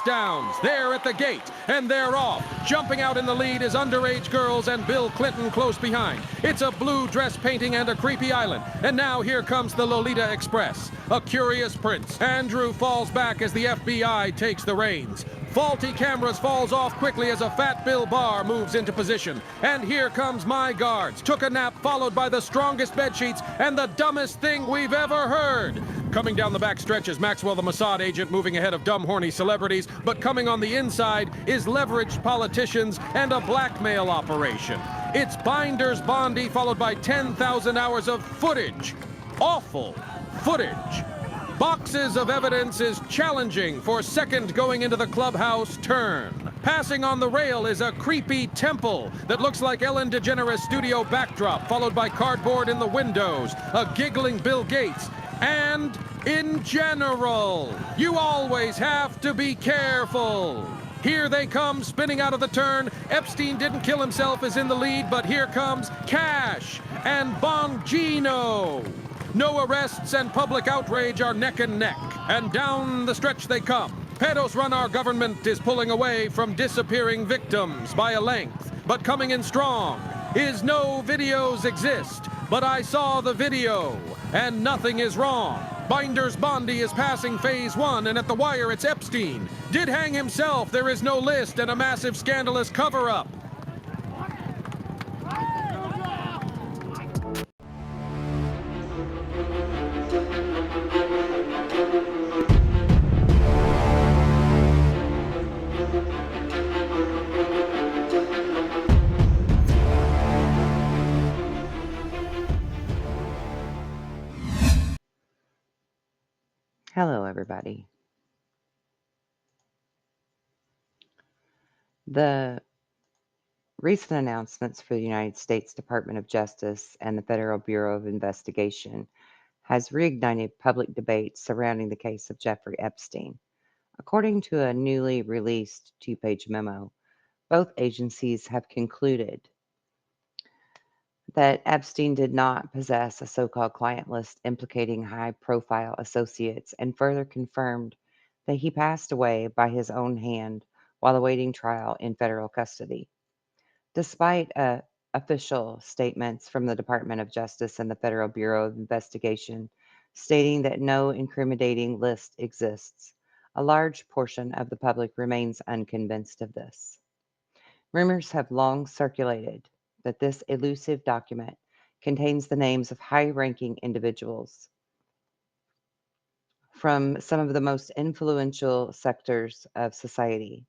downs. They're at the gate, and they're off. Jumping out in the lead is underage girls and Bill Clinton close behind. It's a blue dress painting and a creepy island. And now here comes the Lolita Express. A curious prince. Andrew falls back as the FBI takes the reins. Faulty cameras falls off quickly as a fat Bill Barr moves into position. And here comes My Guards. Took a nap followed by the strongest bedsheets and the dumbest thing we've ever heard. Coming down the back stretch is Maxwell the Mossad agent moving ahead of dumb horny celebrities, but coming on the inside is leveraged politicians and a blackmail operation. It's Binders Bondy followed by 10,000 hours of footage. Awful footage. Boxes of evidence is challenging for second going into the clubhouse turn. Passing on the rail is a creepy temple that looks like Ellen DeGeneres studio backdrop, followed by cardboard in the windows, a giggling Bill Gates, and in general, you always have to be careful. Here they come, spinning out of the turn. Epstein didn't kill himself is in the lead, but here comes Cash and Bongino. No arrests and public outrage are neck and neck, and down the stretch they come. Pedos run our government is pulling away from disappearing victims by a length, but coming in strong is no videos exist, but I saw the video, and nothing is wrong. Binders Bondy is passing phase 1, and at the wire it's Epstein. Did hang himself, there is no list, and a massive scandalous cover-up. Hello, everybody. The recent announcements for the United States Department of Justice and the Federal Bureau of Investigation has reignited public debate surrounding the case of Jeffrey Epstein. According to a newly released two-page memo, both agencies have concluded that Epstein did not possess a so-called client list implicating high-profile associates, and further confirmed that he passed away by his own hand while awaiting trial in federal custody. Despite official statements from the Department of Justice and the Federal Bureau of Investigation stating that no incriminating list exists, a large portion of the public remains unconvinced of this. Rumors have long circulated that this elusive document contains the names of high-ranking individuals from some of the most influential sectors of society,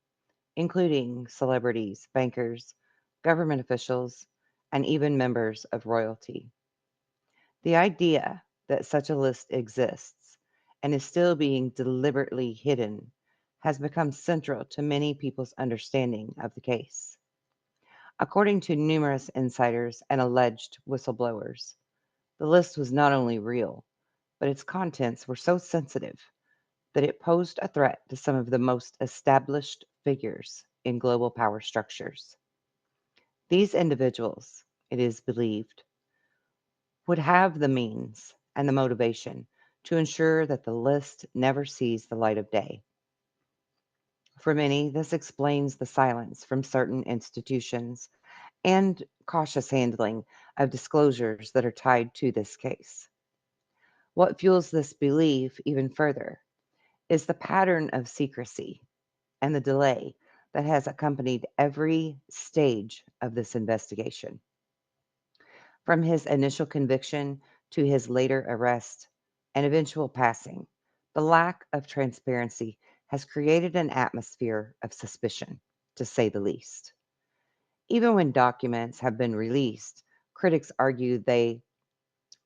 including celebrities, bankers, government officials, and even members of royalty. The idea that such a list exists and is still being deliberately hidden has become central to many people's understanding of the case. According to numerous insiders and alleged whistleblowers, the list was not only real, but its contents were so sensitive that it posed a threat to some of the most established figures in global power structures. These individuals, it is believed, would have the means and the motivation to ensure that the list never sees the light of day. For many, this explains the silence from certain institutions and cautious handling of disclosures that are tied to this case. What fuels this belief even further is the pattern of secrecy and the delay that has accompanied every stage of this investigation. From his initial conviction to his later arrest and eventual passing, the lack of transparency has created an atmosphere of suspicion, to say the least. Even when documents have been released, critics argue they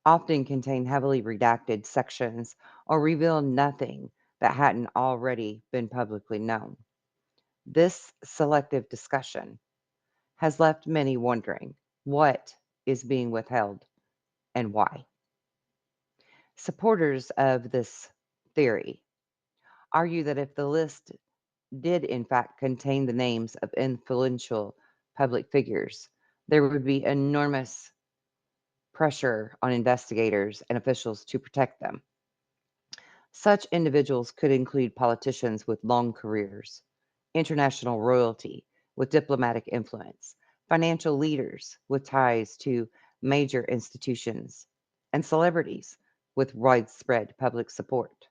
often contain heavily redacted sections or reveal nothing that hadn't already been publicly known. This selective discussion has left many wondering what is being withheld and why. Supporters of this theory argue that if the list did in fact contain the names of influential public figures, there would be enormous pressure on investigators and officials to protect them. Such individuals could include politicians with long careers, international royalty with diplomatic influence, financial leaders with ties to major institutions, and celebrities with widespread public support.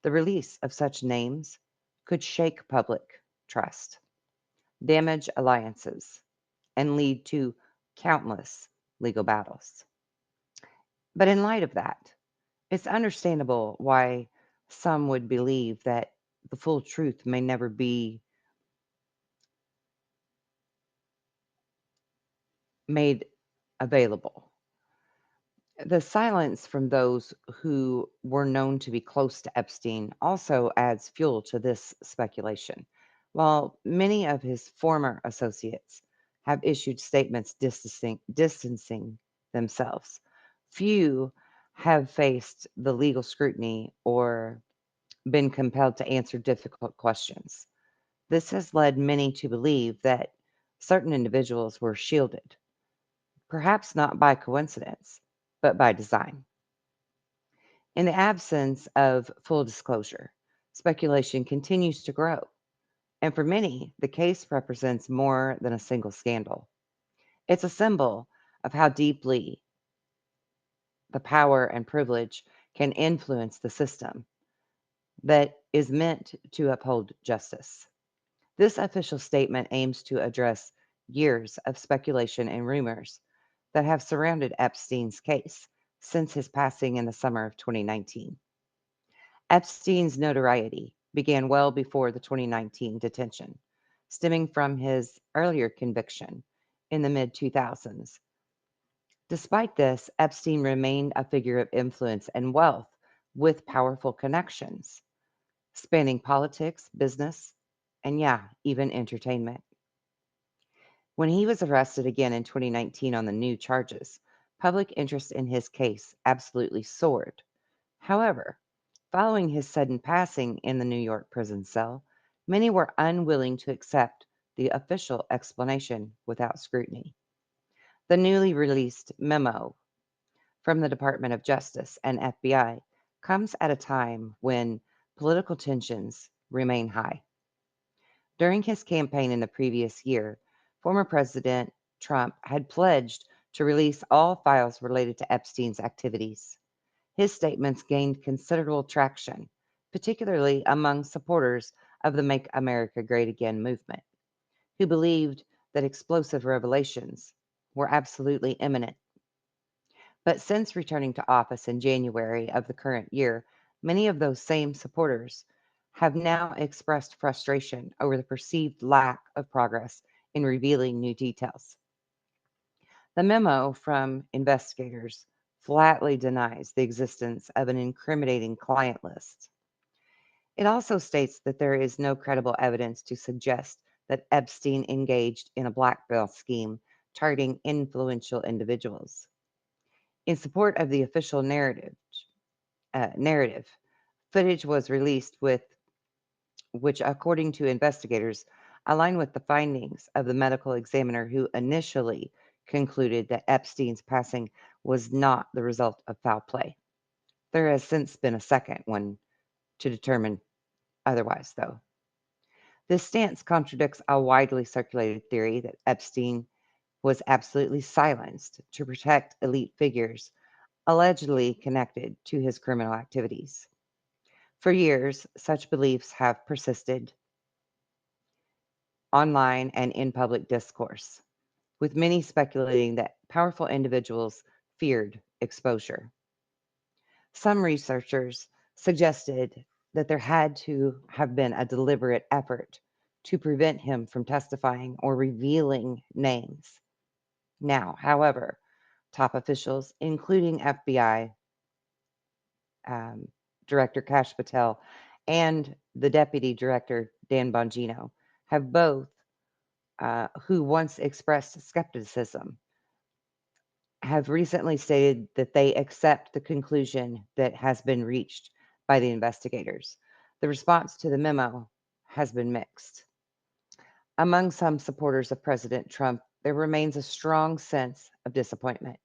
The release of such names could shake public trust, damage alliances, and lead to countless legal battles. But in light of that, it's understandable why some would believe that the full truth may never be made available. The silence from those who were known to be close to Epstein also adds fuel to this speculation. While many of his former associates have issued statements distancing themselves, few have faced the legal scrutiny or been compelled to answer difficult questions. This has led many to believe that certain individuals were shielded, perhaps not by coincidence, but by design. In the absence of full disclosure, speculation continues to grow, and for many, the case represents more than a single scandal. It's a symbol of how deeply the power and privilege can influence the system that is meant to uphold justice. This official statement aims to address years of speculation and rumors that have surrounded Epstein's case since his passing in the summer of 2019. Epstein's notoriety began well before the 2019 detention, stemming from his earlier conviction in the mid 2000s. Despite this, Epstein remained a figure of influence and wealth with powerful connections, spanning politics, business, and yeah, even entertainment. When he was arrested again in 2019 on the new charges, public interest in his case absolutely soared. However, following his sudden passing in the New York prison cell, many were unwilling to accept the official explanation without scrutiny. The newly released memo from the Department of Justice and FBI comes at a time when political tensions remain high. During his campaign in the previous year, former President Trump had pledged to release all files related to Epstein's activities. His statements gained considerable traction, particularly among supporters of the Make America Great Again movement, who believed that explosive revelations were absolutely imminent. But since returning to office in January of the current year, many of those same supporters have now expressed frustration over the perceived lack of progress in revealing new details. The memo from investigators flatly denies the existence of an incriminating client list. It also states that there is no credible evidence to suggest that Epstein engaged in a blackmail scheme targeting influential individuals. In support of the official narrative, footage was released with which, according to investigators, align with the findings of the medical examiner who initially concluded that Epstein's passing was not the result of foul play. There has since been a second one to determine otherwise, though. This stance contradicts a widely circulated theory that Epstein was absolutely silenced to protect elite figures allegedly connected to his criminal activities. For years, such beliefs have persisted online and in public discourse, with many speculating that powerful individuals feared exposure. Some researchers suggested that there had to have been a deliberate effort to prevent him from testifying or revealing names. Now, however, top officials, including FBI um, Director Kash Patel and the Deputy Director Dan Bongino, have both, who once expressed skepticism, have recently stated that they accept the conclusion that has been reached by the investigators. The response to the memo has been mixed. Among some supporters of President Trump, there remains a strong sense of disappointment.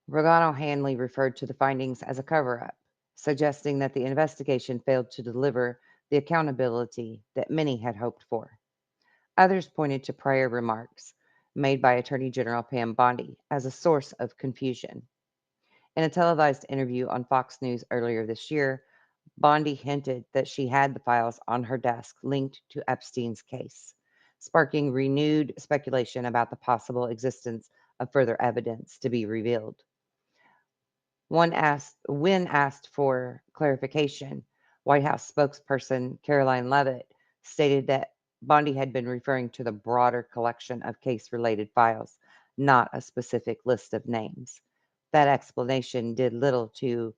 Rogano Hanley referred to the findings as a cover up, suggesting that the investigation failed to deliver the accountability that many had hoped for. Others pointed to prior remarks made by Attorney General Pam Bondi as a source of confusion. In a televised interview on Fox News earlier this year, Bondi hinted that she had the files on her desk linked to Epstein's case, sparking renewed speculation about the possible existence of further evidence to be revealed. When asked for clarification, White House spokesperson Caroline Leavitt stated that Bondi had been referring to the broader collection of case-related files, not a specific list of names. That explanation did little to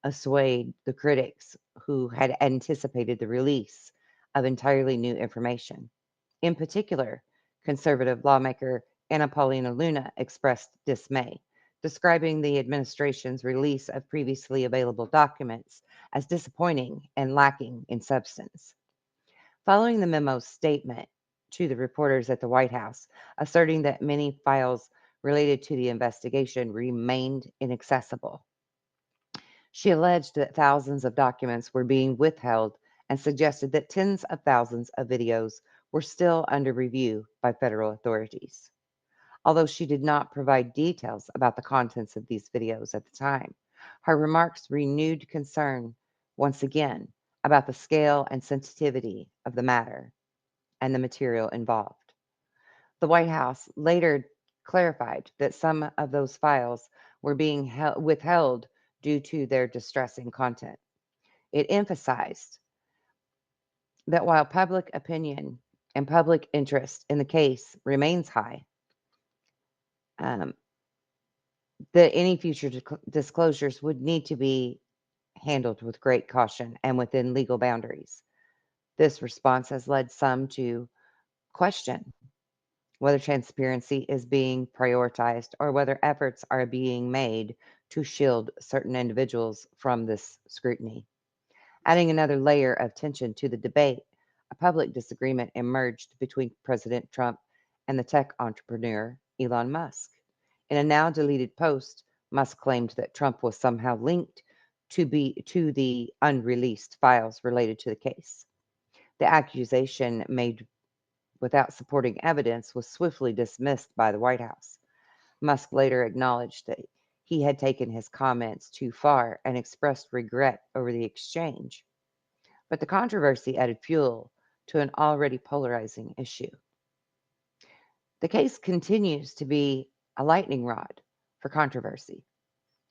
assuade the critics who had anticipated the release of entirely new information. In particular, conservative lawmaker Anna Paulina Luna expressed dismay, describing the administration's release of previously available documents as disappointing and lacking in substance. Following the memo's statement to the reporters at the White House, asserting that many files related to the investigation remained inaccessible, she alleged that thousands of documents were being withheld and suggested that tens of thousands of videos were still under review by federal authorities. Although she did not provide details about the contents of these videos at the time, her remarks renewed concern once again about the scale and sensitivity of the matter and the material involved. The White House later clarified that some of those files were being withheld due to their distressing content. It emphasized that while public opinion and public interest in the case remains high, um, that any future disclosures would need to be handled with great caution and within legal boundaries. This response has led some to question whether transparency is being prioritized or whether efforts are being made to shield certain individuals from this scrutiny. Adding another layer of tension to the debate, a public disagreement emerged between President Trump and the tech entrepreneur Elon Musk. In a now deleted post, Musk claimed that Trump was somehow linked to the unreleased files related to the case. The accusation, made without supporting evidence, was swiftly dismissed by the White House. Musk later acknowledged that he had taken his comments too far and expressed regret over the exchange. But the controversy added fuel to an already polarizing issue. The case continues to be a lightning rod for controversy,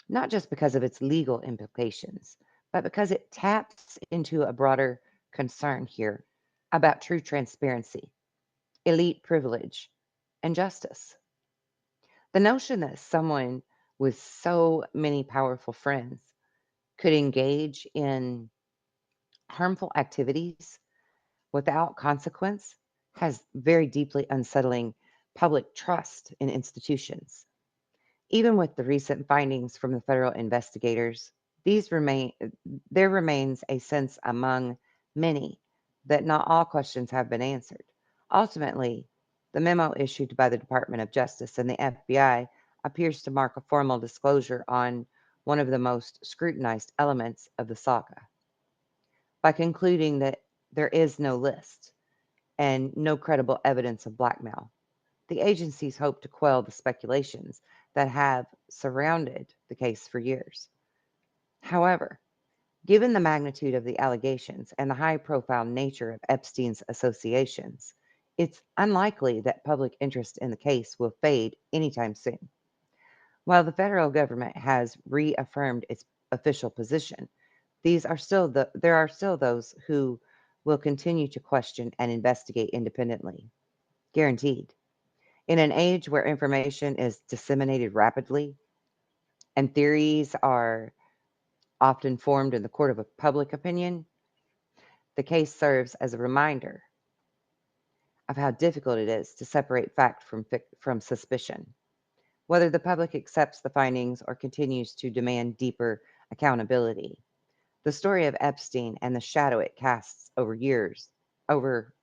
not just because of its legal implications, but because it taps into a broader concern here about true transparency, elite privilege, and justice. The notion that someone with so many powerful friends could engage in harmful activities without consequence has very deeply unsettling public trust in institutions. Even with the recent findings from the federal investigators, these remain there remains a sense among many that not all questions have been answered. Ultimately, the memo issued by the Department of Justice and the FBI appears to mark a formal disclosure on one of the most scrutinized elements of the saga. By concluding that there is no list and no credible evidence of blackmail, the agencies hope to quell the speculations that have surrounded the case for years. However, given the magnitude of the allegations and the high profile nature of Epstein's associations, it's unlikely that public interest in the case will fade anytime soon. While the federal government has reaffirmed its official position, there are still those who will continue to question and investigate independently. Guaranteed. In an age where information is disseminated rapidly and theories are often formed in the court of public opinion, the case serves as a reminder of how difficult it is to separate fact from suspicion. Whether the public accepts the findings or continues to demand deeper accountability, the story of Epstein and the shadow it casts over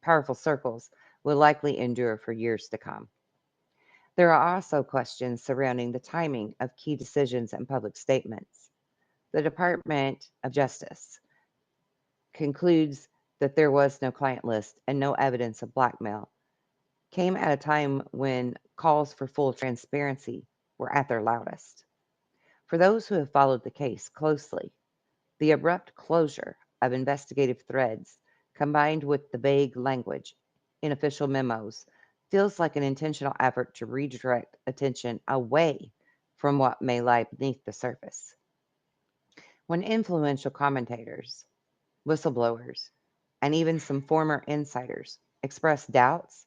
powerful circles, will likely endure for years to come. There are also questions surrounding the timing of key decisions and public statements. The Department of Justice concludes that there was no client list and no evidence of blackmail came at a time when calls for full transparency were at their loudest. For those who have followed the case closely, the abrupt closure of investigative threads combined with the vague language in official memos feels like an intentional effort to redirect attention away from what may lie beneath the surface. When influential commentators, whistleblowers, and even some former insiders express doubts,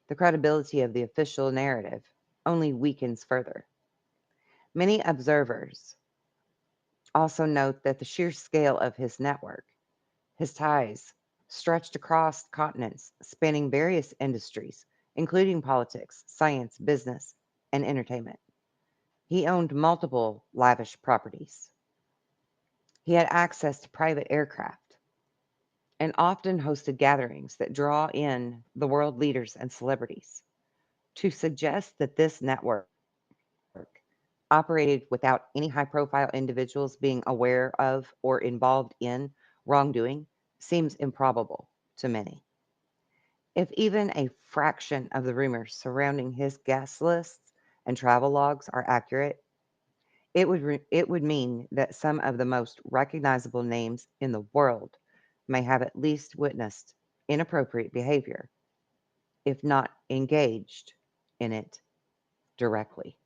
the credibility of the official narrative only weakens further. Many observers also note that the sheer scale of his network, his ties, stretched across continents, spanning various industries, including politics, science, business, and entertainment. He owned multiple lavish properties. He had access to private aircraft and often hosted gatherings that draw in the world leaders and celebrities. To suggest that this network operated without any high profile individuals being aware of or involved in wrongdoing seems improbable to many. If even a fraction of the rumors surrounding his guest lists and travel logs are accurate, it would mean that some of the most recognizable names in the world may have at least witnessed inappropriate behavior, if not engaged in it directly.